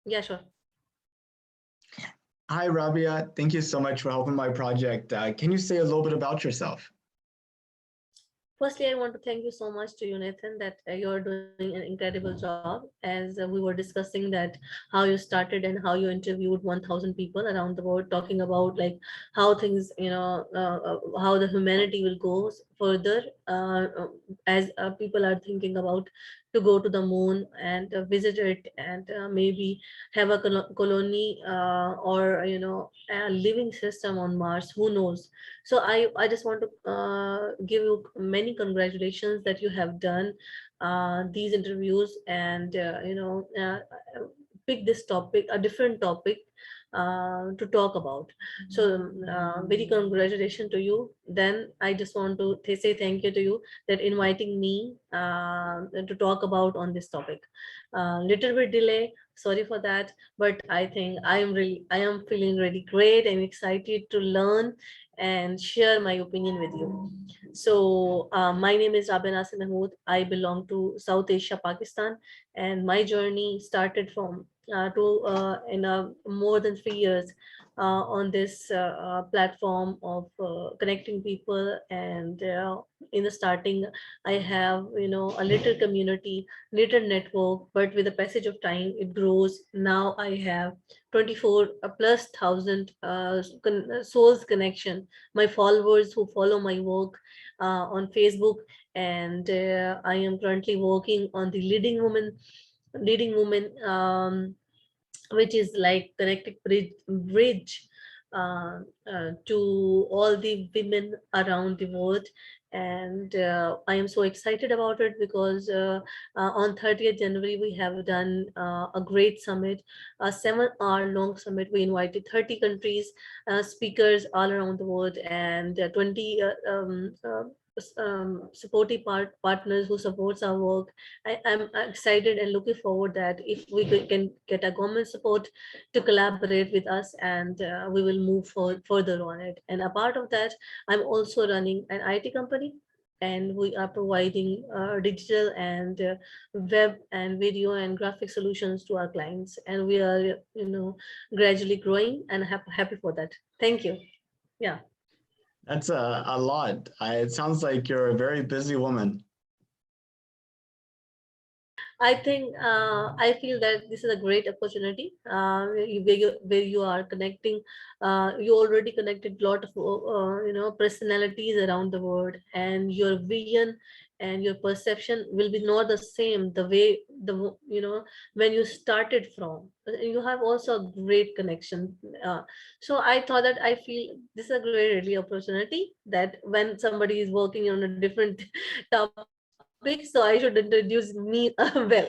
Yeah, sure. Hi, Rabia. Thank you so much for helping my project. Can you say a little bit about yourself? Firstly, I want to thank you so much to you, Nathan, that you're doing an incredible job. As we were discussing that how you started and how you interviewed 1,000 people around the world, talking about like how things, how the humanity will go further as people are thinking about to go to the moon and visit it and maybe have a colony or a living system on Mars. Who knows? So I just want to give you many congratulations that you have done these interviews and pick this topic, a different topic to talk about. So very congratulations to you. Then I just want to say thank you to you that inviting me to talk about on this topic. Little bit delay, sorry for that, but I am feeling really great and excited to learn and share my opinion with you. So, my name is Rabia Mahmood. I belong to South Asia, Pakistan, and my journey started from to in more than 3 years on this platform of connecting people. And in the starting, I have a little community, little network, but with the passage of time, it grows. Now I have 24 plus thousand souls connection, my followers who follow my work on Facebook, and I am currently working on the leading woman, which is like connecting bridge to all the women around the world. And I am so excited about it because on 30th January we have done a great summit, a 7 hour long summit. We invited 30 countries, speakers all around the world, and 20 supportive partners who supports our work. I'm excited and looking forward that if we can get a government support to collaborate with us, and we will move further on it. And a part of that, I'm also running an IT company, and we are providing digital and web and video and graphic solutions to our clients. And we are, gradually growing, and happy for that. Thank you. Yeah. That's a lot. It sounds like you're a very busy woman. I think I feel that this is a great opportunity where you are connecting. You already connected a lot of personalities around the world, and your vision and your perception will be not the same the way when you started from. You have also a great connection. So I thought that I feel this is a great really opportunity that when somebody is working on a different topic, so I should introduce me well.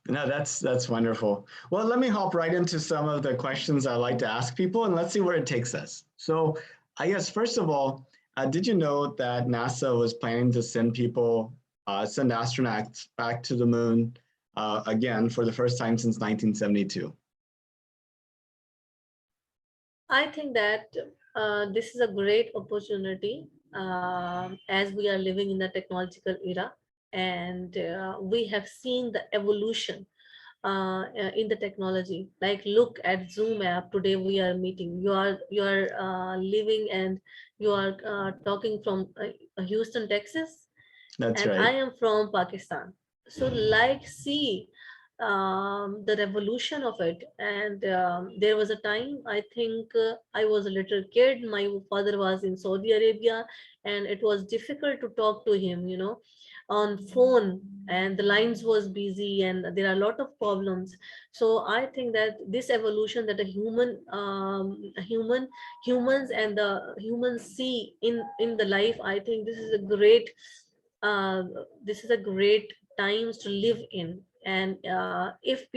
No, that's wonderful. Well, let me hop right into some of the questions I like to ask people, and let's see where it takes us. So, I guess first of all, did you know that NASA was planning to send send astronauts back to the moon again for the first time since 1972? I think that this is a great opportunity as we are living in the technological era, and we have seen the evolution in the technology. Like, look at Zoom app. Today we are meeting. You are living and you are talking from Houston, Texas, That's and I right. am from Pakistan. So, like, see the revolution of it. And there was a time, I think I was a little kid. My father was in Saudi Arabia, and it was difficult to talk to him, on phone, and the lines was busy, and there are a lot of problems. So I think that this evolution that a humans and the humans see in the life, I think uh, this is a great times to live in. And if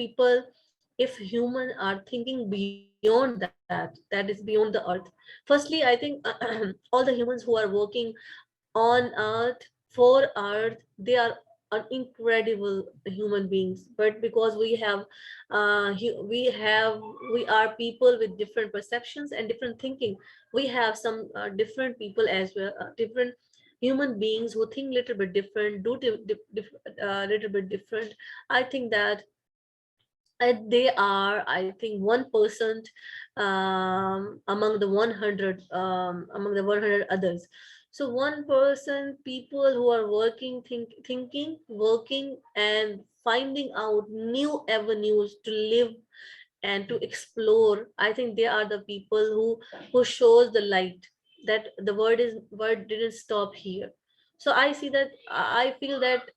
humans are thinking beyond that is beyond the earth. Firstly, I think all the humans who are working on earth, for earth, they are incredible human beings. But because we are people with different perceptions and different thinking, we have some different people as well, different human beings who think little bit different, do little bit different. I think that they are, I think, 1% among the 100, among the 100 others. So 1% people who are working, thinking, working, and finding out new avenues to live and to explore. I think they are the people who shows the light that the word didn't stop here. So I see that, I feel that,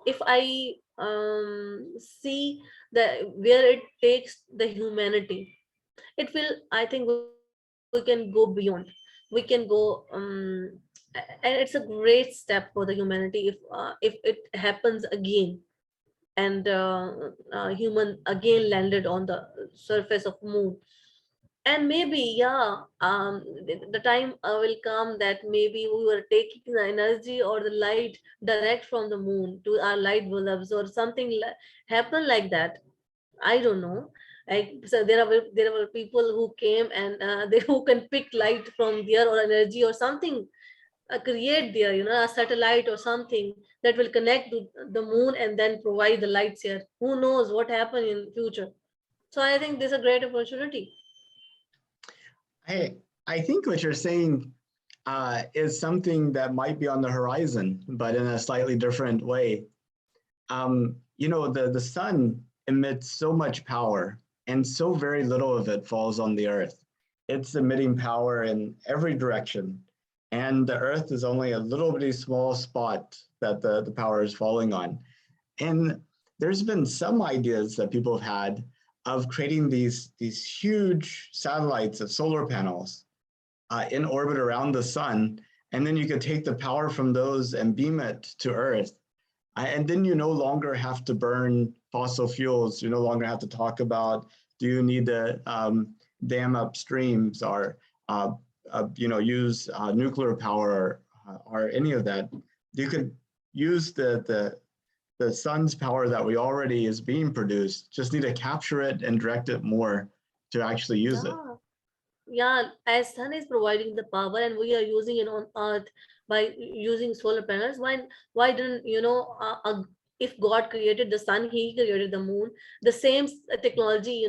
if I see that where it takes the humanity, it will, I think we can go beyond. We can go, and it's a great step for the humanity if it happens again, and human again landed on the surface of moon. And maybe, yeah, the time will come that maybe we were taking the energy or the light direct from the moon to our light bulbs or something happen like that. I don't know. Like, so there were people who came and they who can pick light from there or energy or something, create there, a satellite or something that will connect to the moon and then provide the lights here. Who knows what happen in future? So I think this is a great opportunity. I I think what you're saying is something that might be on the horizon, but in a slightly different way. The sun emits so much power, and so very little of it falls on the earth. It's emitting power in every direction, and the earth is only a little bitty small spot that the power is falling on. And there's been some ideas that people have had of creating these huge satellites of solar panels in orbit around the sun, and then you could take the power from those and beam it to Earth. And then you no longer have to burn fossil fuels. You no longer have to talk about, do you need to dam up streams or use nuclear power or any of that. You could use the sun's power that we already is being produced. Just need to capture it and direct it more to actually use it. Yeah, yeah, as sun is providing the power and we are using it on earth by using solar panels, why didn't, if God created the sun, he created the moon, the same technology,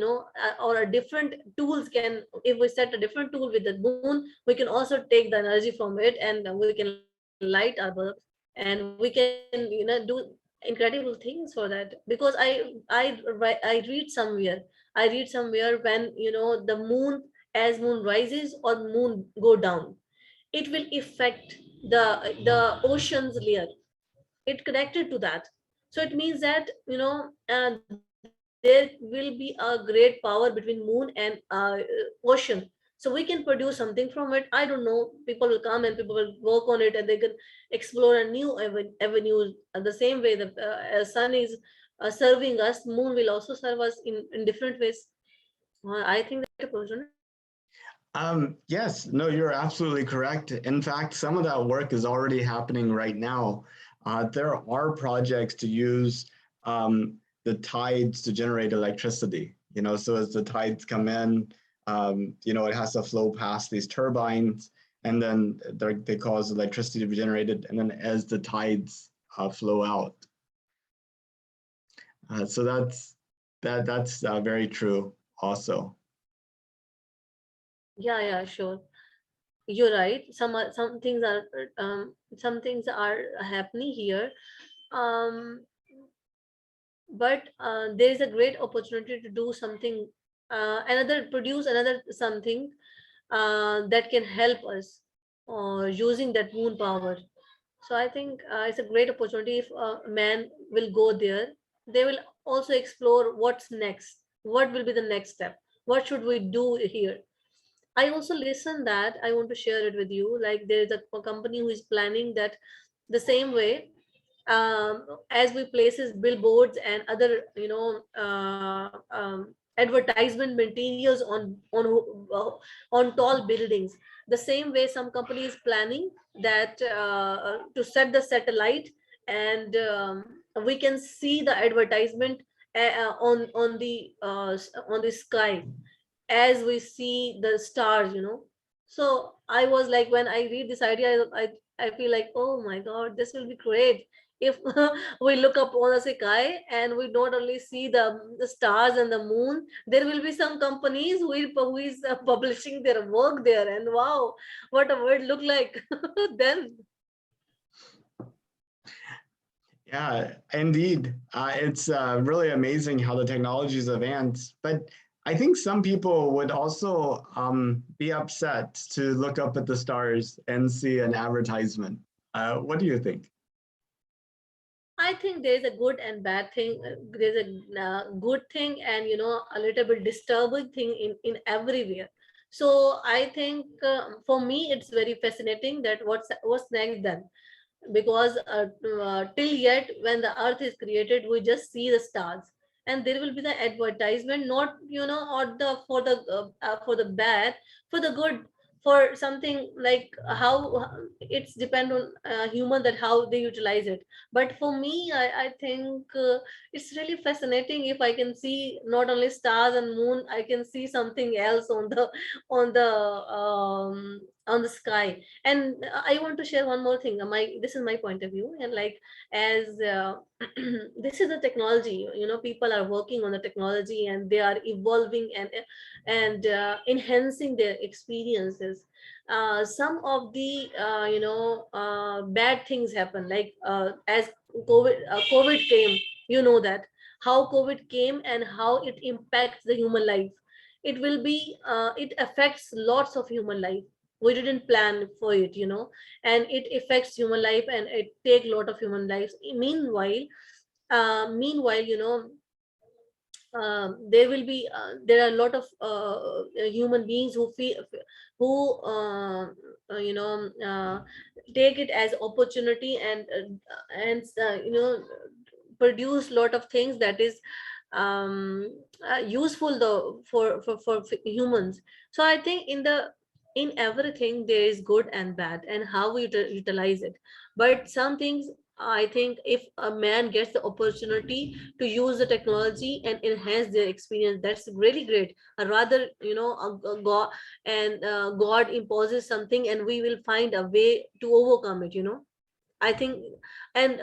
or a different tools can, if we set a different tool with the moon, we can also take the energy from it and we can light our bulbs, and we can, do incredible things for that. Because I read somewhere, when, the moon, as moon rises or moon go down, it will affect the ocean's layer. It connected to that. So it means that, there will be a great power between moon and ocean. So we can produce something from it. I don't know, people will come and people will work on it and they can explore a new avenues. The same way the sun is serving us, moon will also serve us in different ways. I think that opportunity. Yes, no, you're absolutely correct. In fact, some of that work is already happening right now. There are projects to use the tides to generate electricity. So as the tides come in, it has to flow past these turbines, and then they cause electricity to be generated. And then as the tides flow out, so that's very true also. Yeah, yeah, sure. You're right. Some things are happening here. Um, but there is a great opportunity to do something, another produce another something that can help us using that moon power. So I think it's a great opportunity. If man will go there, they will also explore what's next, what will be the next step, what should we do here. I also listen that I want to share it with you. Like, there is a company who is planning that the same way, as we places billboards and other, advertisement materials on tall buildings. The same way some company is planning that, to set the satellite, and we can see the advertisement on the sky as we see the stars. So I was like, when I read this idea, I feel like, oh my god, this will be great if we look up on the sky and we not only see the stars and the moon, there will be some companies who is publishing their work there, and wow, what a world look like then. Yeah, indeed. It's really amazing how the technologies advance. But I think some people would also be upset to look up at the stars and see an advertisement. What do you think? I think there is a good and bad thing. There's a good thing and a little bit disturbing thing in everywhere. So I think for me it's very fascinating that what's next then, because till yet when the earth is created we just see the stars, and there will be the advertisement, not or the for the bad, for the good, for something like how it's depend on human that how they utilize it. But for me I think it's really fascinating if I can see not only stars and moon, I can see something else on the on the sky. And I want to share one more thing. My This is my point of view, and like as this is the technology. People are working on the technology and they are evolving and enhancing their experiences. Some of the bad things happen, like as COVID came. You know that how COVID came and how it impacts the human life. It will be it affects lots of human life. We didn't plan for it, and it affects human life and it take a lot of human lives. Meanwhile, there are a lot of human beings who feel who you know take it as opportunity and produce lot of things that is useful though for humans. So I think in everything there is good and bad and how we utilize it. But some things, I think if a man gets the opportunity to use the technology and enhance their experience, that's really great. Rather, God, and God imposes something and we will find a way to overcome it. I think, and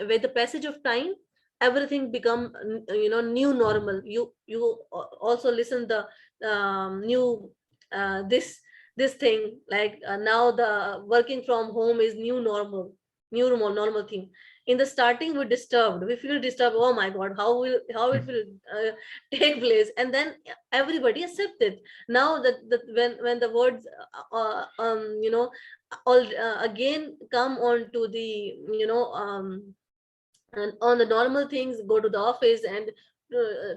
with the passage of time, everything become new normal. You also listen the new this thing, like now the working from home is normal thing. In the starting we disturbed, we feel disturbed, oh my god, how it will take place, and then everybody accept it. Now that when the words all again come on to the and on the normal things, go to the office and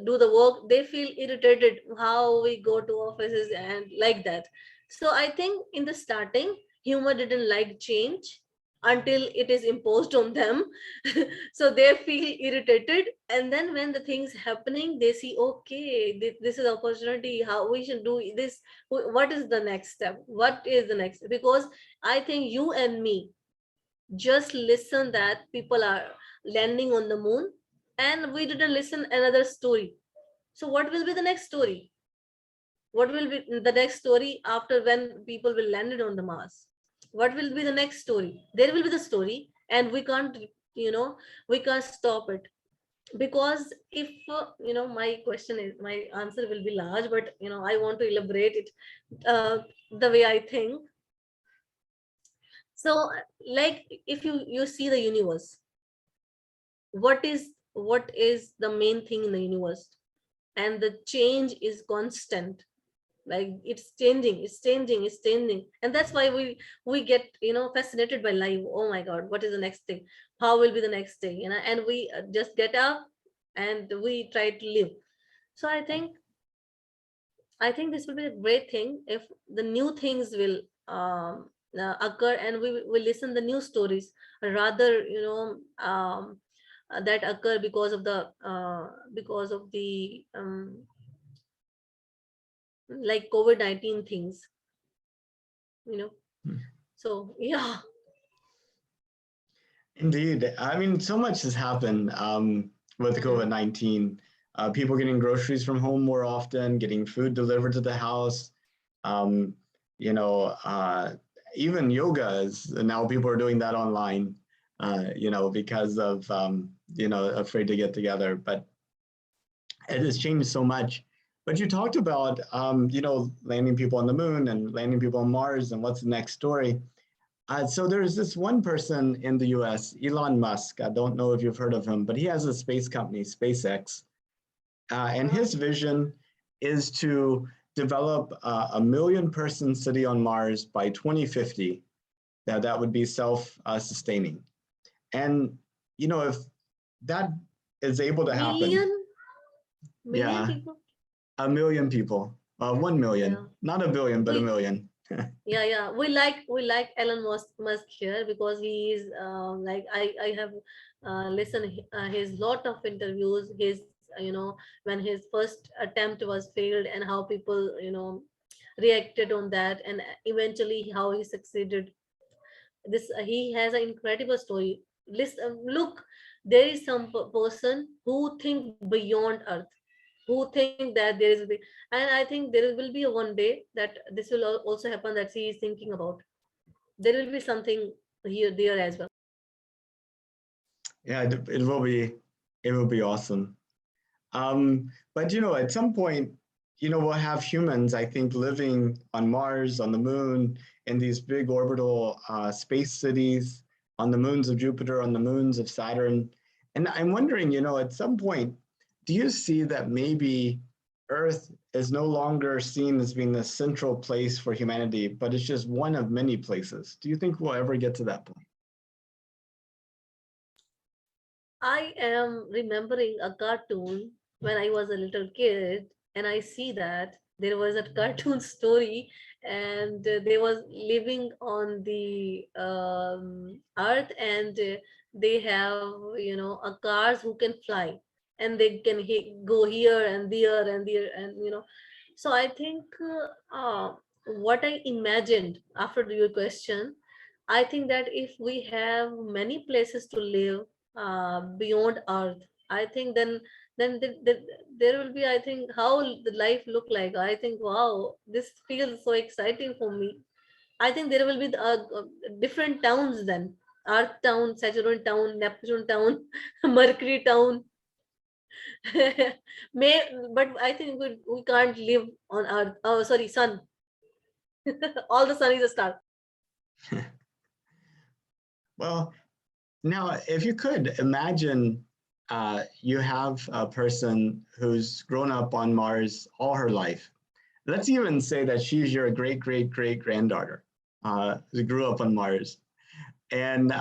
do the work, they feel irritated how we go to offices and like that. So I think in the starting human didn't like change until it is imposed on them. So they feel irritated, and then when the things happening they see, okay, this is opportunity, how we should do this. What is the next step, what is the next, because I think you and me just listen that people are landing on the moon, and we didn't listen another story. So what will be the next story? What will be the next story after when people will landed on the Mars? What will be the next story? There will be the story, and we can't, you know, we can't stop it. Because if my question is, my answer will be large, but I want to elaborate it uh, the way I think. So, like, if you see the universe, what is the main thing in the universe? And the change is constant. Like it's changing, and that's why we get fascinated by life. Oh my god, what is the next thing? How will be the next day? And we just get up and we try to live. So I think this will be a great thing if the new things will occur, and we will listen the new stories, rather that occur because of the like COVID-19 things, you know. So yeah. Indeed. I mean, so much has happened with Mhm. COVID-19. People getting groceries from home more often, getting food delivered to the house. Um, you know, even yoga is now people are doing that online. because of, afraid to get together. But it has changed so much. But you talked about, landing people on the moon and landing people on Mars and what's the next story. So there's this one person in the US, Elon Musk. I don't know if you've heard of him, but he has a space company, SpaceX. And his vision is to develop a million-person city on Mars by 2050. That would be self-sustaining. And, if that is able to happen, million yeah, people. a million people, 1 million, Yeah, not a billion, but a we million. yeah, we like Elon Musk here because he is like I have listened his lot of interviews. His when his first attempt was failed and how people reacted on that, and eventually how he succeeded. This he has an incredible story. Listen, look, there is some person who think beyond Earth, who think that there is and I think there will be a one day that this will also happen, that he is thinking about. There will be something here there as well. Yeah, it will be awesome. But at some point, we'll have humans, I think, living on Mars, on the moon, in these big orbital space cities, on the moons of Jupiter, on the moons of Saturn. And I'm wondering, at some point, do you see that maybe Earth is no longer seen as being the central place for humanity, but it's just one of many places? Do you think we'll ever get to that point? I am remembering a cartoon when I was a little kid, and I see that there was a cartoon story, and they was living on the earth, and they have a cars who can fly, and they can go here and there and there, and so I think what I imagined after your question, I think that if we have many places to live beyond Earth, I think then there will be, I think, how the life look like. I think, wow, this feels so exciting for me. I think there will be different towns then. Earth town, Saturn town, Neptune town, Mercury town. May, but I think we can't live on Earth. Oh, sorry, Sun. All the sun is a star. Well, now, if you could imagine, you have a person who's grown up on Mars all her life. Let's even say that she's your great great great granddaughter, who grew up on Mars, and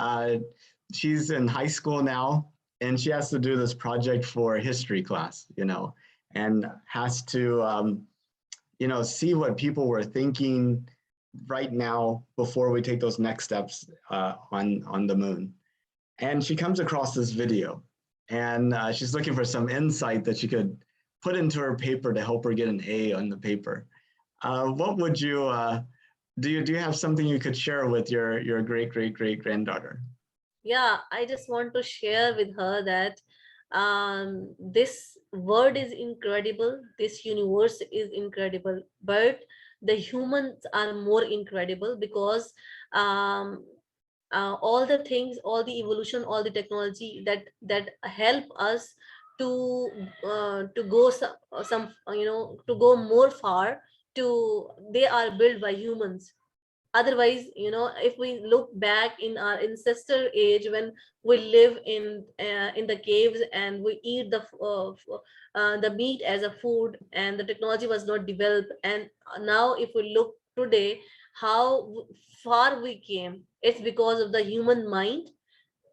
she's in high school now, and she has to do this project for history class, and has to, see what people were thinking right now before we take those next steps on the moon. And she comes across this video, and she's looking for some insight that she could put into her paper to help her get an A on the paper. What would you do you have something you could share with your great great great granddaughter? Yeah, I just want to share with her that this world is incredible, this universe is incredible, but the humans are more incredible because um, all the things, all the evolution, all the technology that help us to go to go more far, to they are built by humans. Otherwise, if we look back in our ancestor age, when we live in the caves and we eat the meat as a food, and the technology was not developed, and now if we look today, how far we came, it's because of the human mind,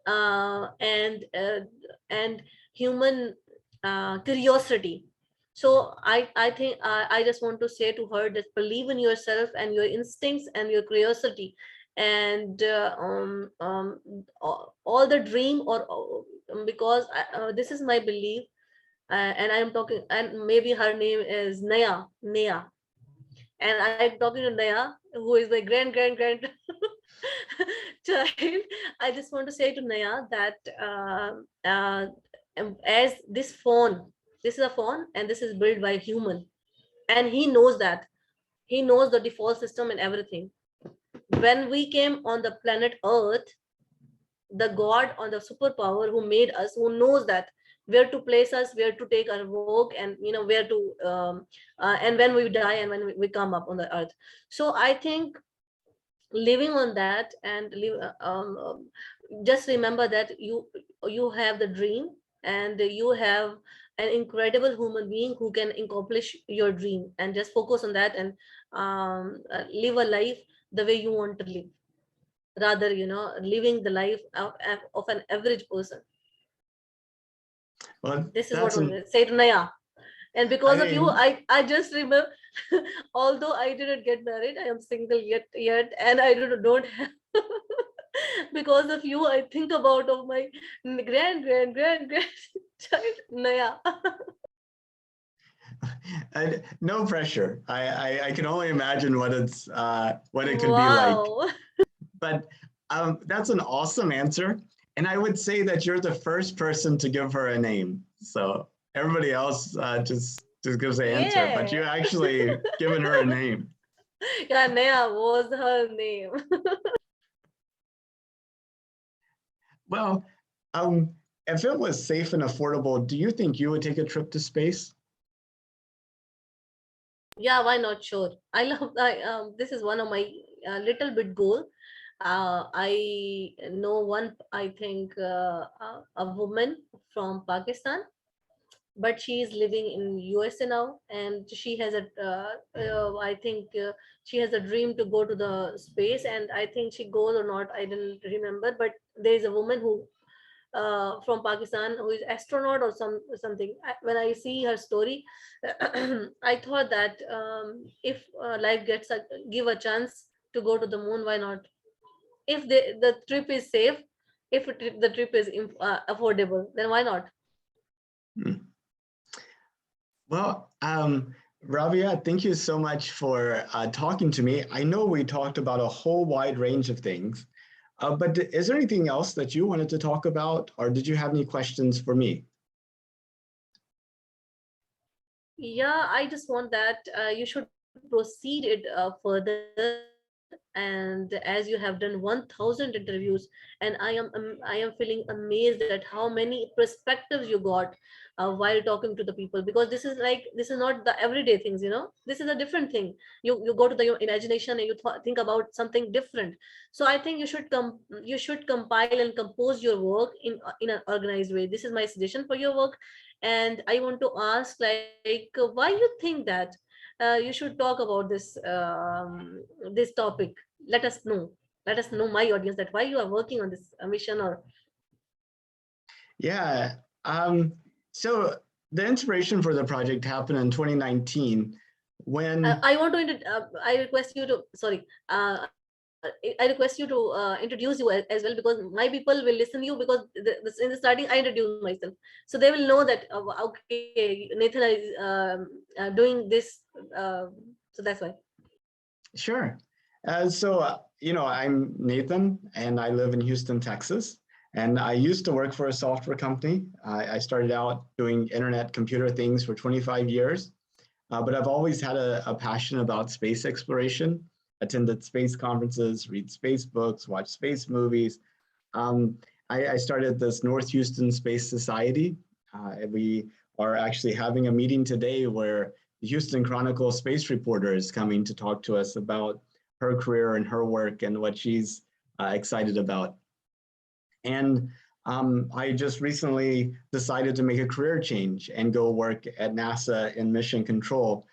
uh, and uh, and human curiosity. So I think I just want to say to her that believe in yourself and your instincts and your curiosity, and all the dream, or because this is my belief, and I am talking, and maybe her name is Naya, and I'm talking to Naya, who is my grand child. I just want to say to Naya that as this is a phone, and this is built by human, and he knows that. He knows the default system and everything. When we came on the planet Earth, the God or the superpower who made us, who knows that where to place us, where to take our work, and where to and when we die and when we come up on the earth. So I think living on that and just remember that you have the dream, and you have an incredible human being who can accomplish your dream, and just focus on that, and live a life the way you want to live, rather living the life of an average person. Well, This is what that's I an, will say to Naya. And I because of you, mean, I just remember, although I didn't get married, I am single yet, and I don't have. Because of you, I think about of my grandchild Naya. no pressure. I can only imagine what it could be like. Wow. But that's an awesome answer. And I would say that you're the first person to give her a name. So everybody else just gives the answer, but Yeah. you actually given her a name. Yeah, Naya was her name. Well, if it was safe and affordable, do you think you would take a trip to space? Yeah, why not? Sure. This is one of my little bit goal. I know one, I think, a woman from Pakistan, but she is living in USA now, and she has I think she has a dream to go to the space, and I think she goes or not, I don't remember, but there is a woman who from Pakistan who is astronaut or something. When I see her story, I thought that if life give a chance to go to the moon, why not? If the trip is safe, if the trip is affordable, then why not? Hmm. Well, Rabia, thank you so much for talking to me. I know we talked about a whole wide range of things, but is there anything else that you wanted to talk about, or did you have any questions for me? Yeah, I just want that you should proceed it further. And as you have done 1,000 interviews, and I am feeling amazed at how many perspectives you got while talking to the people, because this is not the everyday things. This is a different thing. You go to the your imagination, and you think about something different. So I think you should compile and compose your work in an organized way. This is my suggestion for your work. And I want to ask, like, why you think that you should talk about this topic. Let us know my audience, that why you are working on this mission, or Yeah. Um, so the inspiration for the project happened in 2019 when, I want to I request you to, sorry, I request you to introduce you as well, because my people will listen you, because in the starting I introduce myself, so they will know that okay, Nathan is doing this, uh, so that's why. sure. I'm Nathan and I live in Houston, Texas. And I used to work for a software company. I started out doing internet computer things for 25 years. But I've always had a passion about space exploration, attended space conferences, read space books, watch space movies. Um, I started this North Houston Space Society. We are actually having a meeting today where the Houston Chronicle space reporter is coming to talk to us about her career and her work and what she's excited about. And I just recently decided to make a career change and go work at NASA in mission control.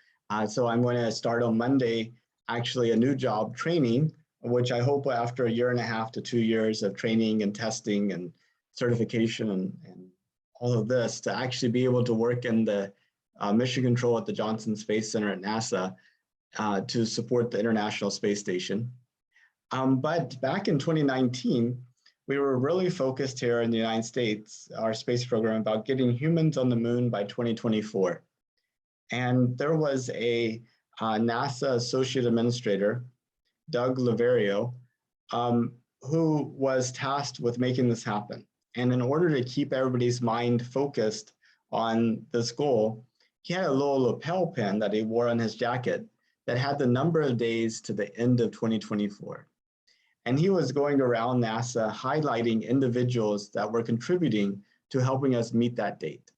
So I'm going to start on Monday, actually a new job training, which I hope after a year and a half to 2 years of training and testing and certification and all of this, to actually be able to work in the mission control at the Johnson Space Center at NASA to support the International Space Station. But back in 2019, we were really focused here in the United States, our space program, about getting humans on the moon by 2024. And there was a NASA associate administrator, Doug Laverio, who was tasked with making this happen. And in order to keep everybody's mind focused on this goal, he had a little lapel pin that he wore on his jacket that had the number of days to the end of 2024. And he was going around NASA highlighting individuals that were contributing to helping us meet that date.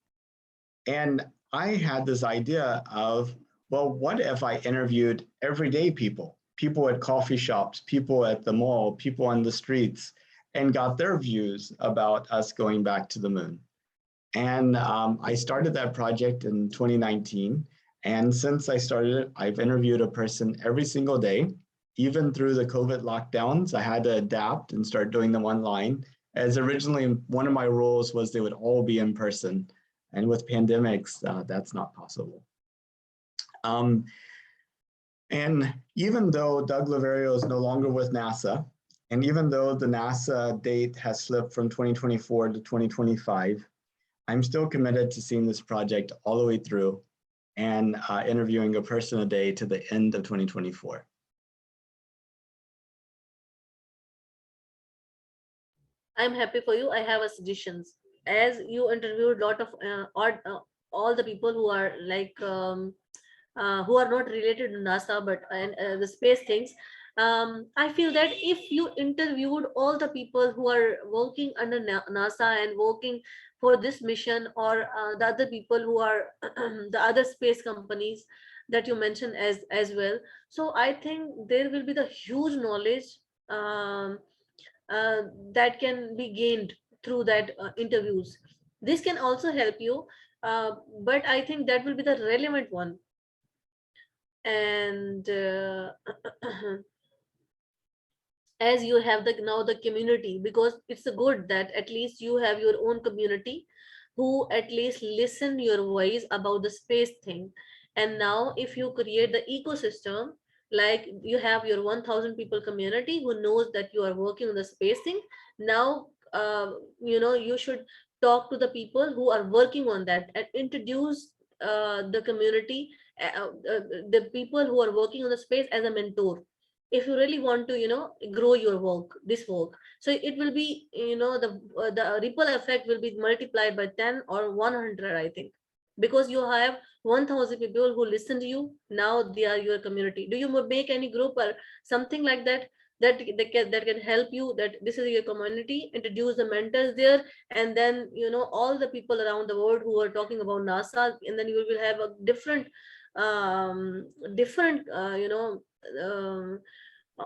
And I had this idea of, well, what if I interviewed everyday people, people at coffee shops, people at the mall, people on the streets, and got their views about us going back to the moon? And I started that project in 2019. And since I started it, I've interviewed a person every single day. Even through the COVID lockdowns, I had to adapt and start doing them online. As originally, one of my rules was they would all be in person. And with pandemics, that's not possible. Um, and even though Doug Laverio is no longer with NASA, and even though the NASA date has slipped from 2024 to 2025, I'm still committed to seeing this project all the way through and interviewing a person a day to the end of 2024. I'm happy for you. I have a suggestions. As you interviewed a lot of all the people who are like who are not related to NASA but and the space things. I feel that if you interviewed all the people who are working under NASA and working for this mission, or the other people who are the other space companies that you mentioned as well, so I think there will be the huge knowledge um, that can be gained through that interviews. This can also help you, but I think that will be the relevant one. And as you have the now the community, because it's a good that at least you have your own community who at least listen your voice about the space thing. And now if you create the ecosystem, like you have your 1000 people community who knows that you are working on the space thing. Now you should talk to the people who are working on that and introduce the community, the people who are working on the space as a mentor. If you really want to grow your work, this work, so it will be, the ripple effect will be multiplied by 10 or 100, I think, because you have 1000 people who listen to you. Now they are your community. Do you make any group or something like that, that can help you, that this is your community, introduce the mentors there, and then all the people around the world who are talking about NASA, and then you will have a different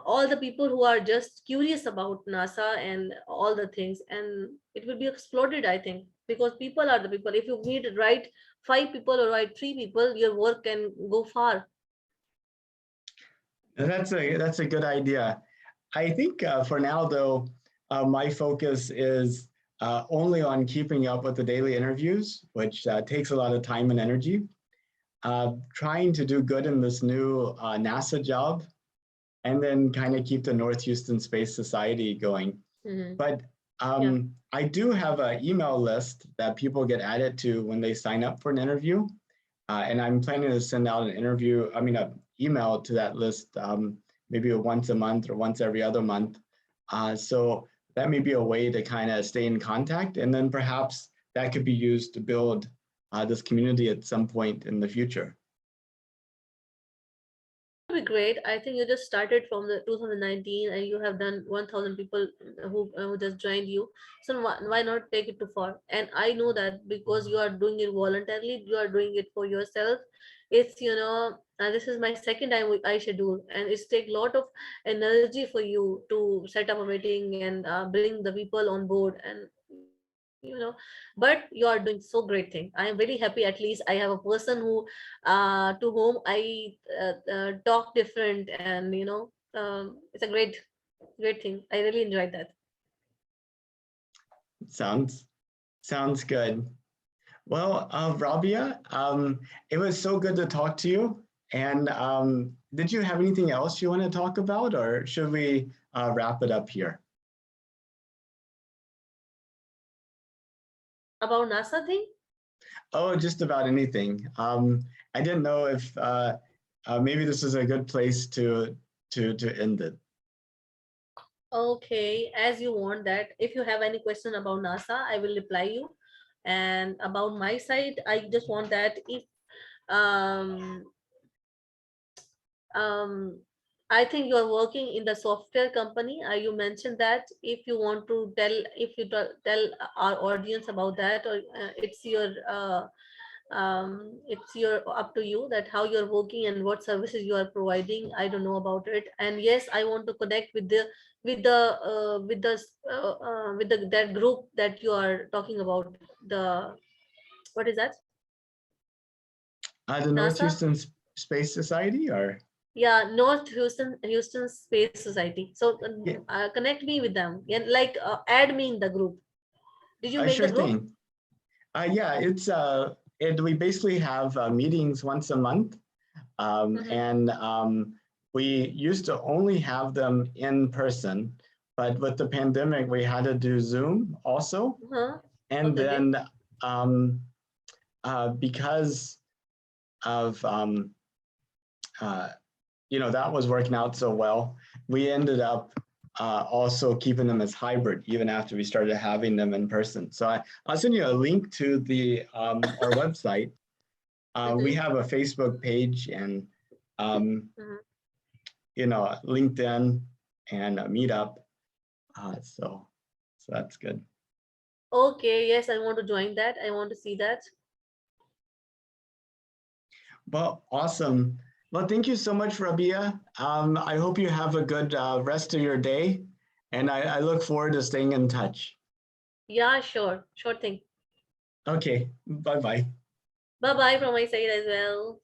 all the people who are just curious about NASA and all the things, and it will be exploded, I think, because people are the people. If you meet right five people or right three people, your work can go far. That's a good idea. I think for now, though, my focus is only on keeping up with the daily interviews, which takes a lot of time and energy. Trying to do good in this new NASA job, and then kind of keep the North Houston Space Society going. Hmm. But Yeah. I do have an email list that people get added to when they sign up for an interview. And I'm planning to send out an email to that list maybe once a month or once every other month. So that may be a way to kind of stay in contact. And then perhaps that could be used to build this community at some point in the future. That would be great. I think you just started from the 2019 and you have done 1000 people who just joined you. So why not take it to far? And I know that because you are doing it voluntarily, you are doing it for yourself. It's, this is my second time I schedule, and it's take a lot of energy for you to set up a meeting and bring the people on board. And but you are doing so great thing. I am very happy. At least I have a person who to whom I talk different, and it's a great thing. I really enjoyed that. Sounds sounds good. Well, Rabia, it was so good to talk to you. And did you have anything else you want to talk about, or should we wrap it up here? About NASA thing. Oh, just about anything. I didn't know if maybe this is a good place to end it. Okay, as you want that. If you have any question about NASA, I will reply you. And about my side, I just want that if um um I think you are working in the software company. You mentioned that. If you want to tell, if you tell our audience about that, or it's your up to you that how you're working and what services you are providing. I don't know about it. And yes, I want to connect with the with the that group that you are talking about. The what is that? The North NASA? Houston Space Society, or Yeah, North Houston Space Society. So yeah, connect me with them and like add me in the group. Did you make sure the group? thing. Yeah, we basically have meetings once a month, Mm-hmm. and we used to only have them in person, but with the pandemic, we had to do Zoom also, Uh-huh. and Okay, okay. then um, because of uh, that was working out so well, we ended up also keeping them as hybrid even after we started having them in person. So I'll send you a link to the our website. We Mm-hmm. have a Facebook page and um, Mm-hmm. LinkedIn and a Meetup. So that's good. Okay, yes, I want to join that. I want to see that. Well, awesome. Well, thank you so much, Rabia. I hope you have a good rest of your day, and I look forward to staying in touch. Yeah, sure. Sure thing. Okay, bye bye. Bye bye from my side as well.